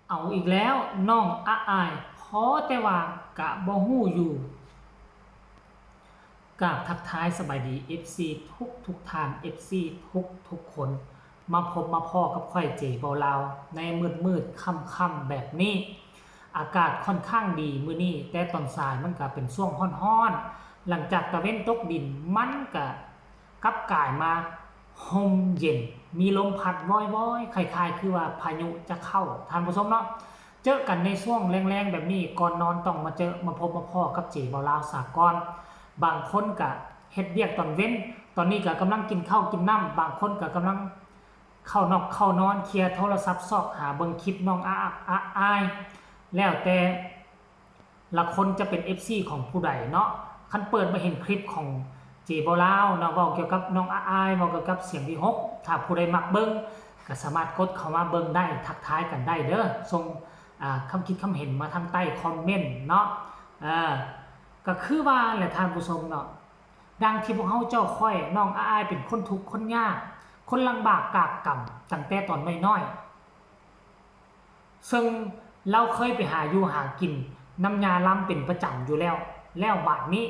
เอาอีกแล้วน้องอายพอแต่ว่ากะบ่ฮู้อยู่กับทักทายสบายดี FC ทุกทาน FC ทุกคนมาพบมาพ่อกับข่อยเจเบาลาวในมืดค่ำแบบนี้อากาศค่อนข้างดีมื้อนี้แต่ตอนสายมันก็เป็นช่วงร้อนๆหลังจากตะเว้นตกดินมันก็กลับกลายมาห่มเย็นมีลมพัดว้อยๆคล้ายๆคือว่าพายุจะเข้าท่านผู้ชมเนาะเจอกันในช่วงแรงๆแบบนี้ก่อนนอนต้องมาเจอมาพบมาพ่อกับเจเบาลาวสากลบางคนก็เฮ็ดเวียกตอนเว้นตอนนี้ก็กำลังกินข้าวกินน้ำบางคนก็กำลังเข้านอกเข้านอนเคลียร์โทรศัพท์ซอกหาเบิ่งคลิปน้องอายแล้วแต่ละคนจะเป็น FC ของผู้ใดเนาะคันเปิดมาเห็นคลิปของเจบอลาวเนาะเว้าเกี่ยวกับน้องอายเว้าเกี่ยวกับเสียงที่6ถ้าผู้ใดมักเบิ่งก็สามารถกดเข้ามาเบิ่งได้ทักทายกันได้เด้อส่งคำคิดคำเห็นมาทางใต้คอมเมนต์เนาะก็คือว่าแหละท่านผู้ชมเนาะดังที่พวกเขาเจ้าค่อยน้องอายเป็นคนทุกข์คนยากคนลำบากกากกำตั้งแต่ตอนน้อยๆซึ่งเราเคยไปหาอยู่หากินน้ำยาล้ำเป็นประจำอยู่แล้วบาดนี้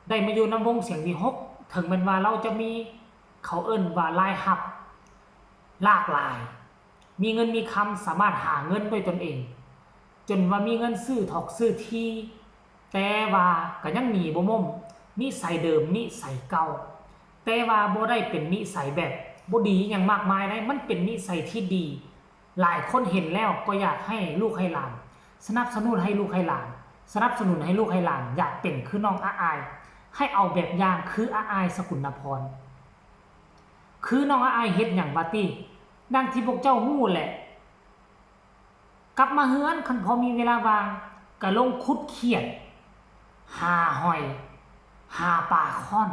ได้มาอยู่น้ำวงเสียงที่6ถึงเป็นว่าเราจะมีเขาเอิ้นว่าลายหับหลากหลายมีเงินมีคำสามารถหาเงินด้วยตนเองจนว่ามีเงินซื้อถอกซื้อที่แต่ว่าก็ยังหนีบ่ม่มนิสัยเดิมนิสัยเก่าแต่ว่าบ่ได้เป็นนิสัยแบบบ่ดีอย่างมากมายได้มันเป็นนิสัยที่ดีหลายคนเห็นแล้วก็อยากให้ลูกให้หลานสนับสนุนให้ลูกให้หลานสนับสนุนให้ลูกให้หลานอยากเป็นคือน้องอายให้เอาแบบอย่างคืออายสกุลพรคือน้องอายเฮ็ดหยังว่าติดังที่พวกเจ้าฮู้แหละกลับมาเฮือนคันพอมีเวลาว่างก็ลงขุดเขียดหาหอยหาปลาค่อน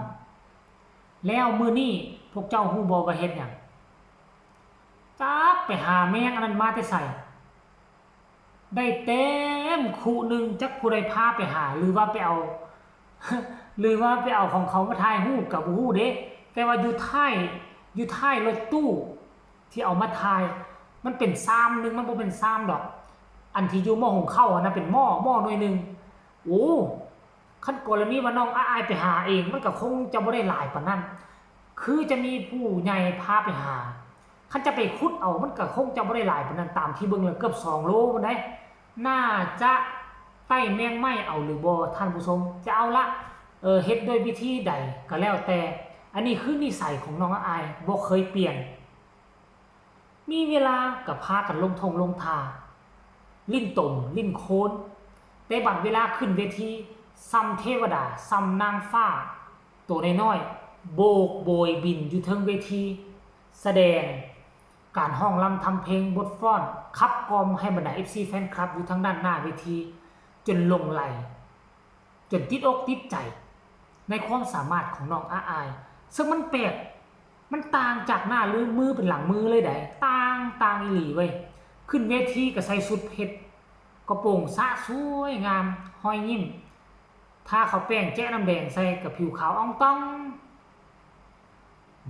แล้วมื้อนี้พวกเจ้าฮู้บ่ว่าเฮ็ดหยังจักไปหาแมงอันนั้นมาแต่ไสได้เต็มคุนึงจักผู้ใดพาไปหาหรือว่าไปเอา หรือว่าไปเอาของเขามาถ่ายรูปก็บ่ฮู้เด้แต่ว่าอยู่ท้ายรถตู้ที่เอามาถ่ายมันเป็นซ้ำนึงมันบ่เป็นซ้ำดอกอันที่อยู่หม้อหุงข้าวนะเป็นหม้อหน่วยนึงโอ้คันกรณีว่าน้องอายไปหาเองมันก็คงจะบ่ได้หลายปานนั้นคือจะมีผู้ใหญ่พาไปหาคันจะไปขุดเอามันก็คงจะบ่ได้หลายปานนั้นตามที่เบิ่งแล้วเกือบ2โลพุ่นเด้น่าจะไต่แมงไม้เอาหรือบ่ท่านผู้ชมจะเอาละเฮ็ดด้วยวิธีใดก็แล้วแต่อันนี้คือนิสัยของน้องอายบ่เคยเปลี่ยนมีเวลาก็พากันลงทงลงทาลิ้นตมลิ้นโคนแต่บัดเวลาขึ้นเวทีซ้ำเทวดาซ้ำนางฟ้าตัวน้อยๆโบกโบยบินอยู่เทิงเวทีแสดงการห้องรำทำเพลงบทฟ้อนขับกล่อมให้บรรดา FC แฟนคลับอยู่ทางด้านหน้าเวทีจนลงไหลจนติดอกติดใจในความสามารถของน้องอายซึ่งมันแปลกมันต่างจากหน้าหรือมือเป็นหลังมือเลยได้ต่างอีหลีเว้ยขึ้นเวทีก็ใส่ชุดเพชรกระโปรงสะสวยงามห้อยยิ้มถ้าเขาแป้งแจ้น้ำแดงใส่กับผิวขาวอ่องต้อง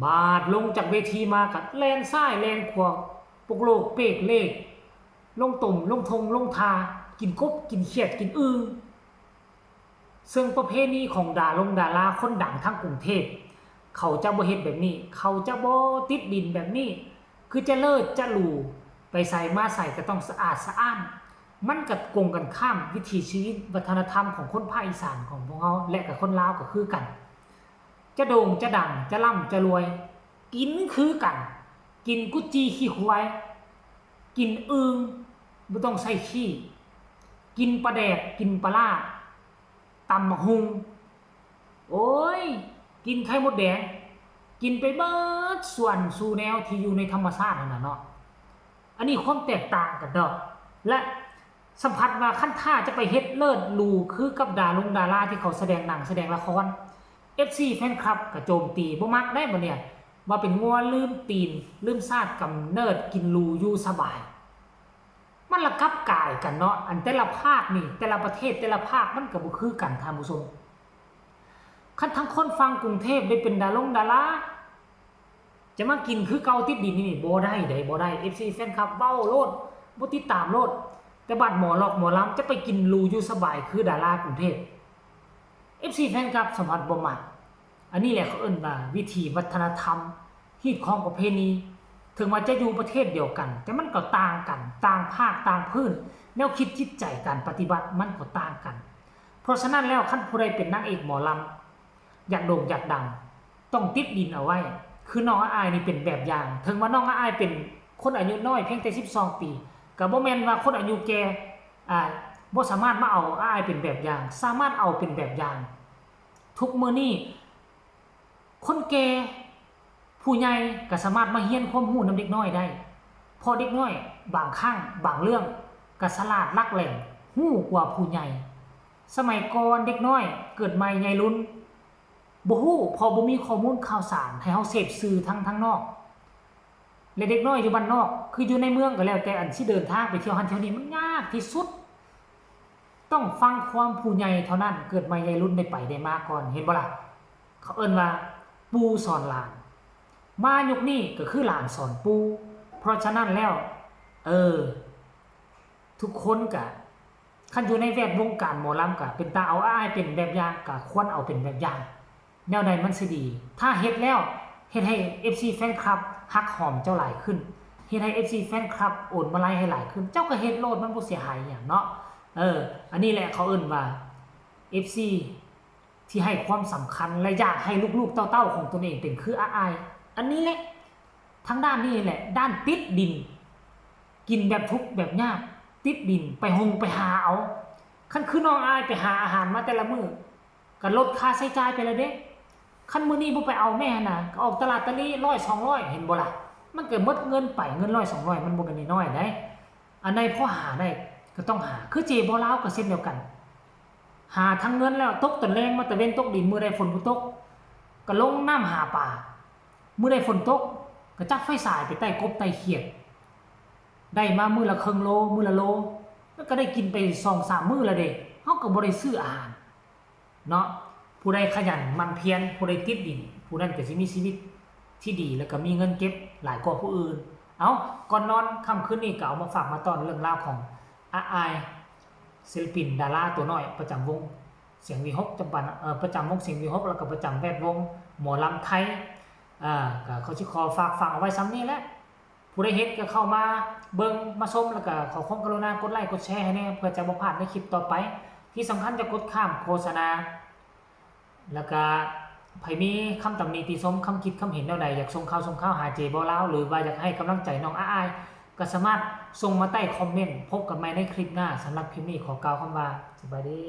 บาดลงจากเวทีมากับแลนซ้ายแลนขวาปกโลกเปกเลขลงตุ่มลงทงลงทากินกบกินเขียดกินอึ่งซึ่งประเพณีของดาราคนดังทั้งกรุงเทพเขาจะบ่เฮ็ดแบบนี้เขาจะบ่ติดดินแบบนี้คือจะเลิศจะหรูไปใส่มาใส่ก็ต้องสะอาดสะอ้านมันก็กงกันข้ามวิถีชีวิตวัฒนธรรมของคนภาคอีสานของพวกเขาและกับคนลาวก็คือกันจะโด่งจะดังจะร่ำจะรวยกินคือกันกินกุจีขี้ควายกินอึ่งบ่ต้องใส่ขี้กินปลาแดกกินปลาล่าตำบักหุ่งโอ้ยกินไข่มดแดงกินไปเบิดส่วนสู่แนวที่อยู่ในธรรมชาตินั่นน่ะเนาะอันนี้ความแตกต่างกันดอกและสัมผัสว่าขั้นท่าจะไปเฮ็ดเลิศหรูคือกับดาราที่เขาแสดงหนังแสดงละคร FC แฟนคลับก็โจมตีบ่มักได้บ่เนี่ยว่าเป็นงัวลืมตีนลืมชาติกำเนิดกินหรูอยู่สบายมันละกับกายกันเนาะอันแต่ละภาคนี่แต่ละประเทศแต่ละภาคมันก็บ่คือกันท่านผู้ชมคันทั้งคนฟังกรุงเทพได้เป็นดาราจะมากินคือเก่าติดดินนี่บ่ได้FC แฟนคลับเว้าโลด บ่ติดตามโลดแต่บัดหมอลอกหมอลำจะไปกินหรูอยู่สบายคือดารากรุงเทพ FC แฟนคลับสัมผัสบ่มักอันนี้แหละเขาเอิ้นว่าวิถีวัฒนธรรมฮีตของประเพณีถึงว่าจะอยู่ประเทศเดียวกันแต่มันก็ต่างกันต่างภาคต่างพื้นแนวคิดจิตใจการปฏิบัติมันก็ต่างกันเพราะฉะนั้นแล้วคันผู้ใดเป็นนางเอกหมอลำอยากโด่งอยากดังต้องติดดินเอาไว้คือน้องอายนี่เป็นแบบอย่างถึงว่าน้องอายเป็นคนอายุน้อยเพียงแต่12ปีก็บ่แม่นว่าคนอายุแก่บ่สามารถมาเอาอายเป็นแบบอย่างสามารถเอาเป็นแบบอย่างทุกมื้อนี้คนแก่ผู้ใหญ่ก็สามารถมาเรียนความรู้นำเด็กน้อยได้พอเด็กน้อยบางครั้งบางเรื่องก็ฉลาดลักแหล่งรู้กว่าผู้ใหญ่สมัยก่อนเด็กน้อยเกิดใหม่ใหญ่รุ่นบ่ฮู้พอบ่มีข้อมูลข่าวสารให้เฮาเสพสื่อทั้งนอกและเด็กน้อยอยู่บ้านนอกคืออยู่ในเมืองก็แล้วแต่อันสิเดินทางไปเที่ยวหันเที่ยวนี้มันยากที่สุดต้องฟังความผู้ใหญ่เท่านั้นเกิดใหม่ใหญ่รุ่นได้ไปได้มาก่อนเห็นบ่ล่ะเขาเอิ้นว่าปู่สอนหลานมายุคนี้ก็คือหลานสอนปู่เพราะฉะนั้นแล้วทุกคนก็คันอยู่ในแวดวงการหมอลำก็เป็นตาเอาอ้ายเป็นแบบอย่างก็ควรเอาเป็นแบบอย่างแนวใดมันสิดีถ้าเฮ็ดแล้วเฮ็ดให้ FC แฟนคลับฮักหอมเจ้าหลายขึ้นเฮ็ดให้ FC แฟนคลับโอนมาลัยให้หลายขึ้นเจ้าก็เฮ็ดโลดมันบ่เสียหายหยังเนาะอันนี้แหละเขาเอิ้นว่า FC ที่ให้ความสำคัญและอยากให้ลูกๆเต้าๆของตนเองเป็นคืออ้ายอันนี้แหละทางด้านนี้แหละด้านติดดินกินแบบทุกข์แบบยากติดดินไปไปหาเอาคันคือน้องอายไปหาอาหารมาแต่ละมื้อก็ลดค่าใช้จ่ายไปแล้วเด้คันมื้อนี้บ่ไปเอาแม่น่ะก็ออกตลาดตะลี100 200เห็นบ่ล่ะมันก็หมดเงินไปเงิน100 200มันบ่เป็นน้อยๆได้อันใดพอหาได้ก็ต้องหาคือเจบ่ลาวก็เช่นเดียวกันหาทั้งเงินแล้วตกตะแลงมาตะเว้นตกดินมื้อใดฝนบ่ตกก็ลงน้ำหาปลามื้อใดฝนตกก็จับไฟฉายไปใต้กบใต้เขียดได้มามื้อละครึ่งโลมื้อละโลแล้วก็ได้กินไป 2-3 มื้อละเด้เฮาก็บ่ได้ซื้ออาหารเนาะผู้ใดขยันหมั่นเพียรผู้ใดติดดินผู้นั้นก็สิมีชีวิตที่ดีแล้วก็มีเงินเก็บหลายกว่าผู้อื่นเอาก่อนนอนค่ำคืนนี้ก็เอามาฝากมาตอนเรื่องราวของอายศิลปินดาราตัวน้อยประจำวงเสียงวีฮกประจำวงเสียงวีฮกแล้วก็ประจำแวดวงหมอลำไทยก็เขาสิขอฝากฟังเอาไว้ซ้ำนี้แหละผู้ใดเฮ็ดก็เข้ามาเบิ่งมาชมแล้วก็ขอความกรุณากดไลค์กดแชร์ให้แน่เพื่อจะบ่พลาดในคลิปต่อไปที่สำคัญจะกดข้ามโฆษณาแล้วก็ไผมีคำตำหนิติชมคำคิดคำเห็นแนวใดอยากส่งข่าวหาเจบ่ลาวหรือว่าอยากให้กำลังใจน้องอ้ายก็สามารถส่งมาใต้คอมเมนต์พบกันใหม่ในคลิปหน้าสำหรับคลิปนี้ขอกล่าวคำว่าสวัสดี